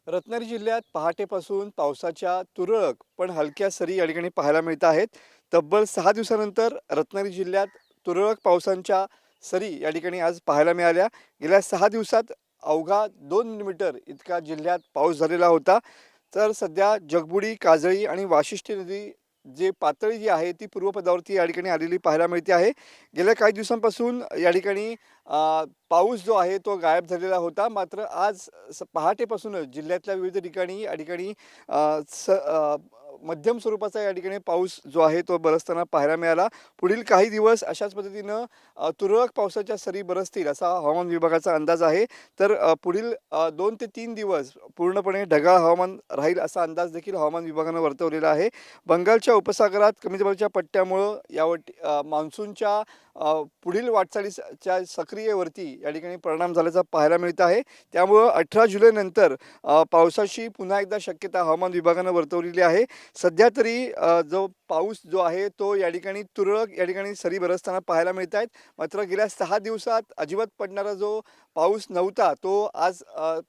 रत्नागिरी जिल्ह्यात पहाटेपासून पावसाच्या तुरळक पण हलक्या सरी या ठिकाणी पाहायला मिळत आहेत. तब्बल 6 दिवसानंतर रत्नागिरी जिल्ह्यात तुरळक पावसांच्या सरी या ठिकाणी आज पाहायला मिळाल्या. गेल्या 6 दिवसात अवघा 2 मिलीमीटर इतका जिल्ह्यात पाऊस झालेला होता. तर सध्या जगबुडी, काजळी आणि वाशिष्ठी नदी पातळी जी आहे ती पूर्वपदावरती या ठिकाणी आलेली पाहायला मिळते आहे. गेल्या काही दिवसांपासून या ठिकाणी पाऊस जो आहे तो गायब झालेला होता. मात्र आज पहाटेपासूनच जिल्ह्यातल्या विविध ठिकाणी या ठिकाणी मध्यम स्वरूपाचा या ठिकाणी पाऊस जो आहे तो बरसताना पाहायला मिळाला. पुढील काही दिवस अशाच पद्धतीनं तुरळक पावसाच्या सरी बरसतील असा हवामान विभागाचा अंदाज आहे. तर पुढील 2 ते 3 दिवस पूर्णपणे ढगाळ हवामान राहील असा अंदाज देखील हवामान विभागानं वर्तवलेला आहे. बंगालच्या उपसागरात कमी दाबाच्या पट्ट्यामुळं मान्सूनच्या पुढील वाटचालीच्या सक्रियतेवरती या ठिकाणी परिणाम झाल्याचा पाहायला मिळत आहे. त्यामुळं 18 जुलैनंतर पावसाची पुन्हा एकदा शक्यता हवामान विभागानं वर्तवलेली आहे. सध्या तरी जो पाऊस जो आहे तो या ठिकाणी तुरळक या ठिकाणी सरी बरसताना पाहायला मिळत आहेत. मात्र गेल्या 6 दिवसात अजिबात पडणारा जो पाऊस नव्हता तो आज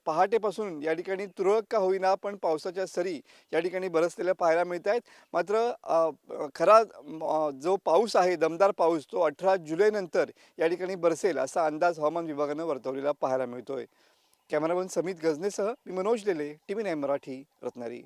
पहाटेपासून या ठिकाणी तुरळक का होईना पण पावसाच्या सरी या ठिकाणी बरसलेल्या पाहायला मिळत आहेत. मात्र खरा जो पाऊस आहे दमदार पाऊस तो 18 जुलैनंतर या ठिकाणी बरसेल असा अंदाज हवामान विभागानं वर्तवलेला पाहायला मिळतोय. कॅमेरामन समित गजनेसह मी मनोज लेले, TV9 मराठी, रत्नागिरी.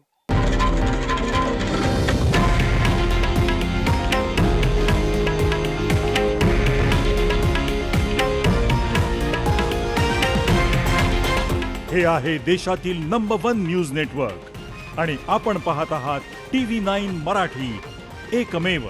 हे आहे देशातील नंबर 1 न्यूज नेटवर्क आणि आपण पाहत आहात TV9 मराठी, एकमेव.